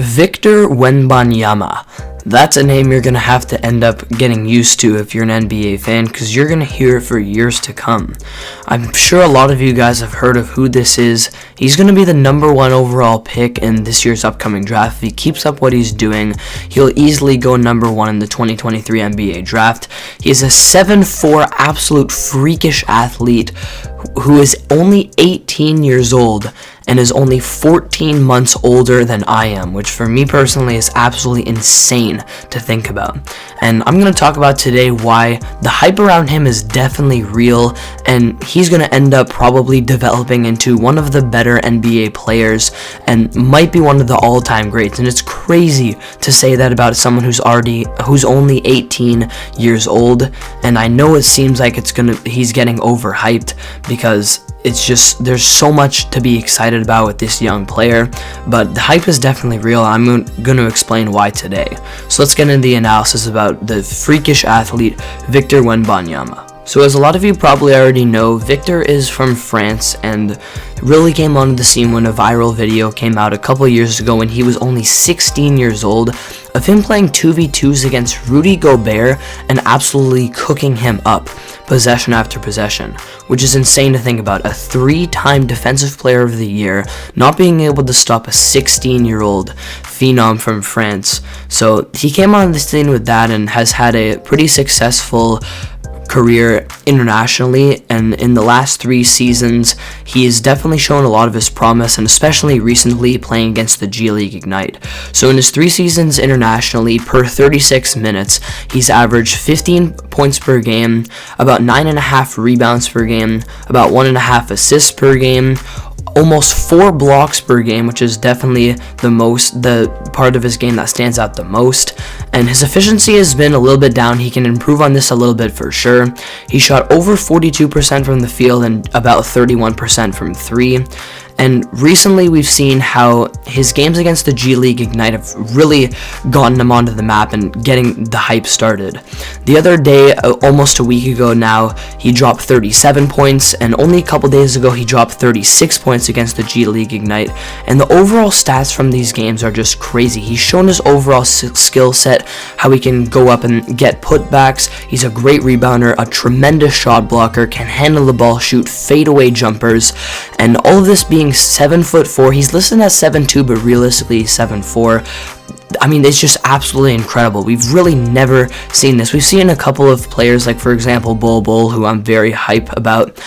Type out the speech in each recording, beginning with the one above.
Victor Wembanyama. That's a name you're going to have to end up getting used to if you're an NBA fan, because you're going to hear it for years to come. I'm sure a lot of you guys have heard of who this is. He's going to be the number 1 overall pick in this year's upcoming draft. If he keeps up what he's doing, he'll easily go number 1 in the 2023 NBA draft. He is a 7'4", absolute freakish athlete who is only 18 years old and is only 14 months older than I am, which for me personally is absolutely insane to think about. And I'm going to talk about today why the hype around him is definitely real, and he's going to end up probably developing into one of the better NBA players and might be one of the all-time greats. And it's crazy to say that about someone who's only 18 years old, and I know it seems like he's getting overhyped because it's just, there's so much to be excited about with this young player, but the hype is definitely real. I'm going to explain why today. So let's get into the analysis about the freakish athlete Victor Wembanyama. So as a lot of you probably already know, Victor is from France and really came onto the scene when a viral video came out a couple years ago when he was only 16 years old of him playing 2v2s against Rudy Gobert and absolutely cooking him up possession after possession, which is insane to think about. A 3-time Defensive Player of the Year not being able to stop a 16-year-old phenom from France. So he came on the scene with that and has had a pretty successful career internationally, and in the last 3 seasons he's definitely shown a lot of his promise, and especially recently playing against the G League Ignite. So in his 3 seasons internationally, per 36 minutes, he's averaged 15 points per game, about 9.5 rebounds per game, about 1.5 assists per game, almost 4 blocks per game, which is definitely the part of his game that stands out the most. And his efficiency has been a little bit down. He can improve on this a little bit for sure. He shot over 42% from the field and about 31% from 3. And recently we've seen how his games against the G League Ignite have really gotten him onto the map and getting the hype started. The other day, almost a week ago now, he dropped 37 points, and only a couple days ago he dropped 36 points against the G League Ignite. And the overall stats from these games are just crazy. He's shown his overall skill set, how he can go up and get putbacks. He's a great rebounder, a tremendous shot blocker, can handle the ball, shoot fadeaway jumpers, and all of this being 7'4". He's listed as 7'2", but realistically 7'4". I mean, it's just absolutely incredible. We've really never seen this. We've seen a couple of players, like for example Bol, who I'm very hype about,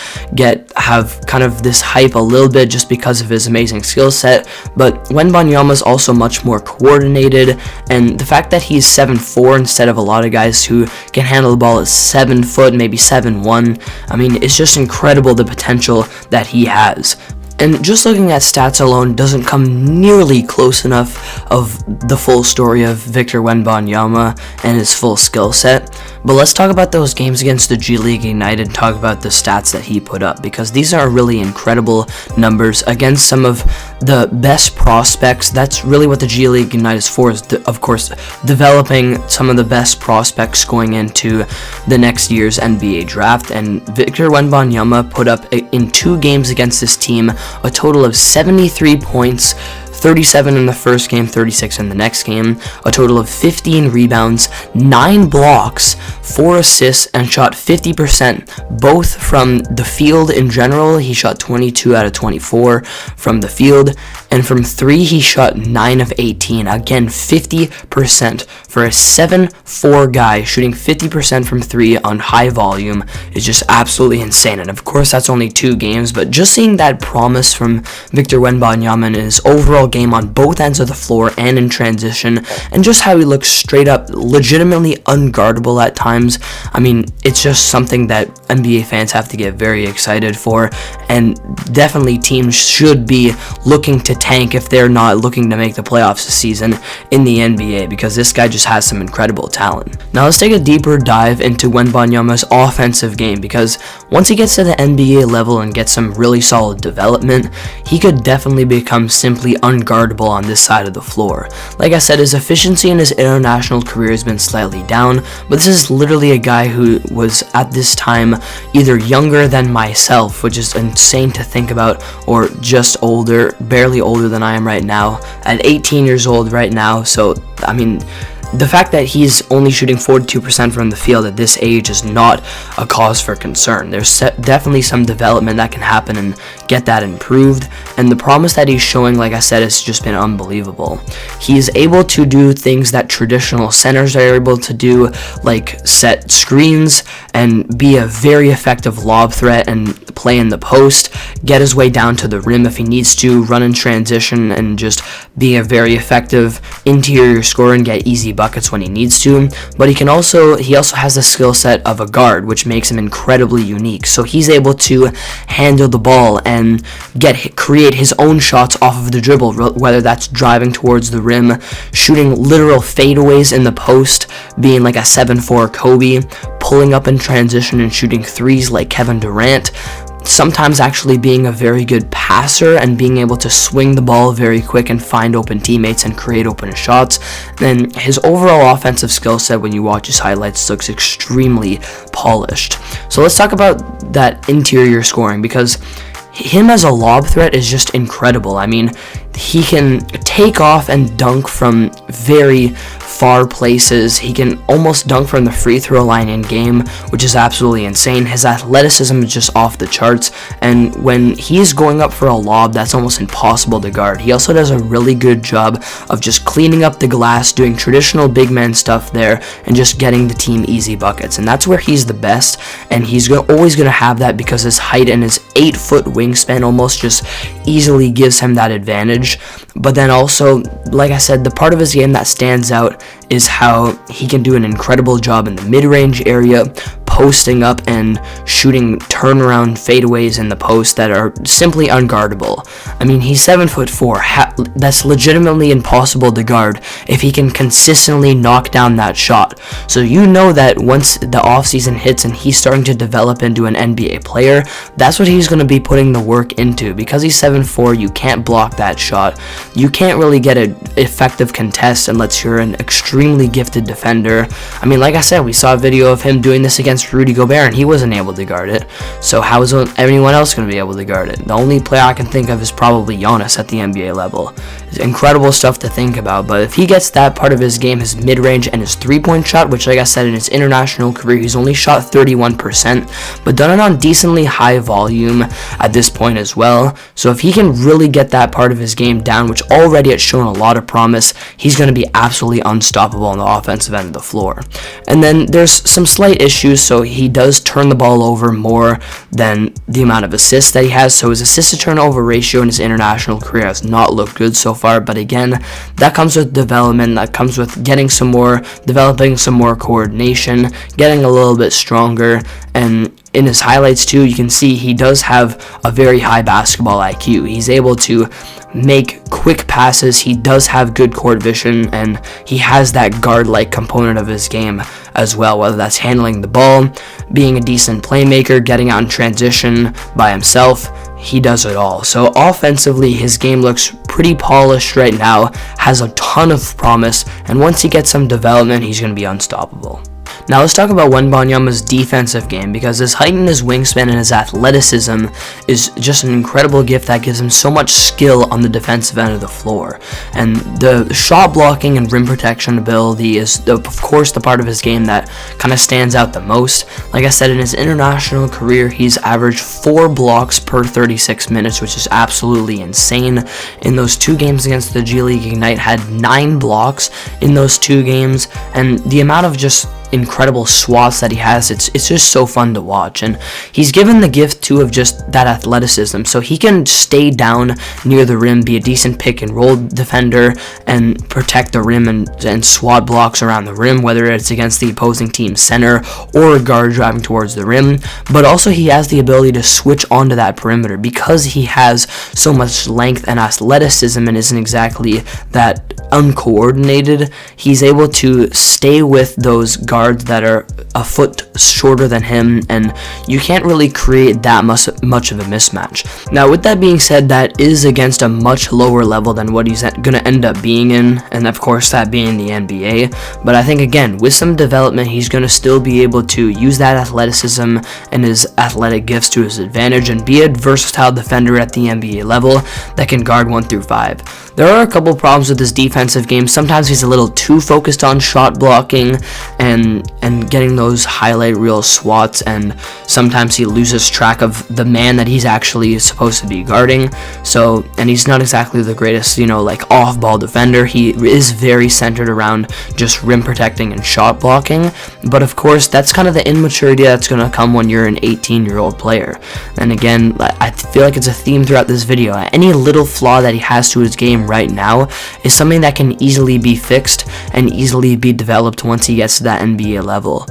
have kind of this hype a little bit just because of his amazing skill set. But Wembanyama is also much more coordinated, and the fact that he's 7'4" instead of a lot of guys who can handle the ball at 7 foot, maybe 7'1". I mean, it's just incredible the potential that he has. And just looking at stats alone doesn't come nearly close enough of the full story of Victor Wembanyama and his full skill set. But let's talk about those games against the G League Ignite and talk about the stats that he put up, because these are really incredible numbers against some of the best prospects. That's really what the G League Ignite is for, of course, developing some of the best prospects going into the next year's NBA draft. And Victor Wembanyama put up in 2 games against this team a total of 73 points, 37 in the first game, 36 in the next game, a total of 15 rebounds, 9 blocks, 4 assists, and shot 50%, both from the field in general. He shot 22 out of 24 from the field, and from 3 he shot 9 of 18. Again, 50% for a 7'4" guy shooting 50% from 3 on high volume is just absolutely insane. And of course that's only 2 games, but just seeing that promise from Victor Wembanyama and his overall game on both ends of the floor and in transition, and just how he looks straight up legitimately unguardable at times. I mean, it's just something that NBA fans have to get very excited for, and definitely teams should be looking to tank if they're not looking to make the playoffs this season in the NBA, because this guy just has some incredible talent. Now let's take a deeper dive into Wembanyama's offensive game, because once he gets to the NBA level and gets some really solid development, he could definitely become simply unguardable on this side of the floor. Like I said, his efficiency in his international career has been slightly down, but this is literally a guy who was at this time either younger than myself, which is insane to think about, or just older, barely older older than I am right now, at 18 years old right now. So, I mean, the fact that he's only shooting 42% from the field at this age is not a cause for concern. There's definitely some development that can happen and get that improved, and the promise that he's showing, like I said, has just been unbelievable. He's able to do things that traditional centers are able to do, like set screens and be a very effective lob threat and play in the post, get his way down to the rim if he needs to, run in transition, and just be a very effective interior scorer and get easy buckets when he needs to. But he also has the skill set of a guard, which makes him incredibly unique. So he's able to handle the ball and create his own shots off of the dribble, whether that's driving towards the rim, shooting literal fadeaways in the post, being like a 7'4" Kobe, pulling up in transition and shooting threes like Kevin Durant, sometimes actually being a very good passer and being able to swing the ball very quick and find open teammates and create open shots. Then his overall offensive skill set, when you watch his highlights, looks extremely polished. So let's talk about that interior scoring, because him as a lob threat is just incredible. I mean, he can take off and dunk from very far places. He can almost dunk from the free throw line in game, which is absolutely insane. His athleticism is just off the charts, and when he's going up for a lob, that's almost impossible to guard. He also does a really good job of just cleaning up the glass, doing traditional big man stuff there, and just getting the team easy buckets. And that's where he's the best, and he's always going to have that because his height and his 8-foot wingspan almost just easily gives him that advantage. But then also, like I said, the part of his game that stands out is how he can do an incredible job in the mid-range area, posting up and shooting turnaround fadeaways in the post that are simply unguardable. I mean, he's 7'4". That's legitimately impossible to guard if he can consistently knock down that shot. So you know that once the offseason hits and he's starting to develop into an NBA player, that's what he's going to be putting the work into. Because he's 7'4", you can't block that shot. You can't really get an effective contest unless you're an extremely gifted defender. I mean, like I said, we saw a video of him doing this against Rudy Gobert, and he wasn't able to guard it. So how is anyone else going to be able to guard it? The only player I can think of is probably Giannis at the NBA level. It's incredible stuff to think about, but if he gets that part of his game, his mid-range and his three-point shot, which like I said, in his international career, he's only shot 31%, but done it on decently high volume at this point as well. So if he can really get that part of his game down, which already has shown a lot of promise, he's going to be absolutely unstoppable on the offensive end of the floor. And then there's some slight issues. So he does turn the ball over more than the amount of assists that he has. So his assist to turnover ratio in his international career has not looked good so far. But again, that comes with development. That comes with developing some more coordination, getting a little bit stronger. And in his highlights too, you can see he does have a very high basketball IQ. He's able to make quick passes. He does have good court vision, and he has that guard-like component of his game as well, whether that's handling the ball, being a decent playmaker, getting out in transition by himself. He does it all. So offensively, his game looks pretty polished right now, has a ton of promise, and once he gets some development, he's going to be unstoppable. Now let's talk about Wembanyama's defensive game, because his height and his wingspan and his athleticism is just an incredible gift that gives him so much skill on the defensive end of the floor. And the shot blocking and rim protection ability is, of course, the part of his game that kind of stands out the most. Like I said, in his international career, he's averaged 4 blocks per 36 minutes, which is absolutely insane. In those 2 games against the G League Ignite, had 9 blocks in those 2 games, and the amount of just incredible swats that he has, it's just so fun to watch. And he's given the gift too of just that athleticism, so he can stay down near the rim, be a decent pick and roll defender, and protect the rim and swat blocks around the rim, whether it's against the opposing team center or a guard driving towards the rim. But also he has the ability to switch onto that perimeter because he has so much length and athleticism and isn't exactly that uncoordinated. He's able to stay with those guards guards that are a foot shorter than him, and you can't really create that much of a mismatch. Now, with that being said, that is against a much lower level than what he's going to end up being in, and of course that being the NBA. But I think, again, with some development, he's going to still be able to use that athleticism and his athletic gifts to his advantage and be a versatile defender at the NBA level that can guard 1 through 5. There are a couple problems with his defensive game. Sometimes he's a little too focused on shot blocking and getting those highlight reel swats, and sometimes he loses track of the man that he's actually supposed to be guarding. So, and he's not exactly the greatest, like off-ball defender. He is very centered around just rim protecting and shot blocking. But of course, that's kind of the immaturity that's going to come when you're an 18-year-old player. And again, I feel like it's a theme throughout this video. Any little flaw that he has to his game right now is something that can easily be fixed and easily be developed once he gets to that NBA level.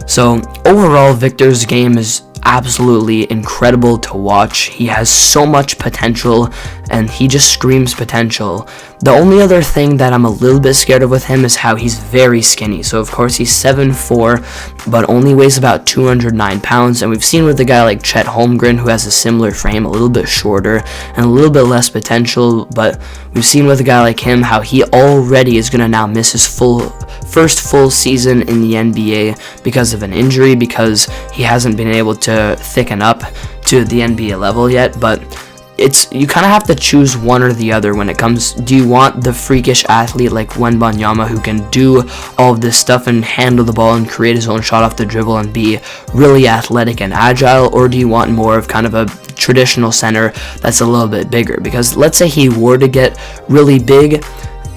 So overall, Victor's game is absolutely incredible to watch. He has so much potential, and he just screams potential. The only other thing that I'm a little bit scared of with him is how he's very skinny. So of course he's 7'4", but only weighs about 209 pounds, and we've seen with a guy like Chet Holmgren, who has a similar frame, a little bit shorter and a little bit less potential, but we've seen with a guy like him how he already is going to now miss his first full season in the NBA because of an injury, because he hasn't been able to thicken up to the NBA level yet. But you kind of have to choose one or the other when it comes. Do you want the freakish athlete like Wembanyama who can do all of this stuff and handle the ball and create his own shot off the dribble and be really athletic and agile, or do you want more of kind of a traditional center that's a little bit bigger? Because let's say he were to get really big,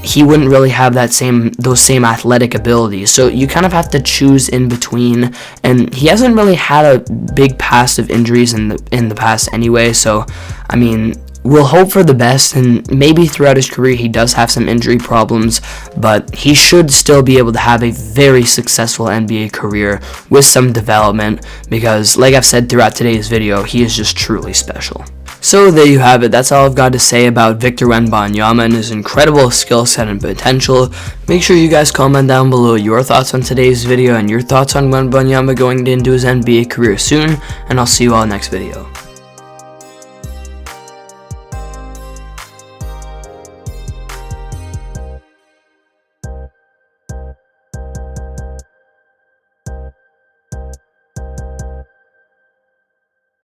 he wouldn't really have those same athletic abilities. So you kind of have to choose in between, and he hasn't really had a big past of injuries in the past anyway. So I mean, we'll hope for the best, and maybe throughout his career he does have some injury problems, but he should still be able to have a very successful NBA career with some development, because like I've said throughout today's video, he is just truly special. So there you have it. That's all I've got to say about Victor Wembanyama and his incredible skill set and potential. Make sure you guys comment down below your thoughts on today's video and your thoughts on Wembanyama going into his NBA career soon, and I'll see you all next video.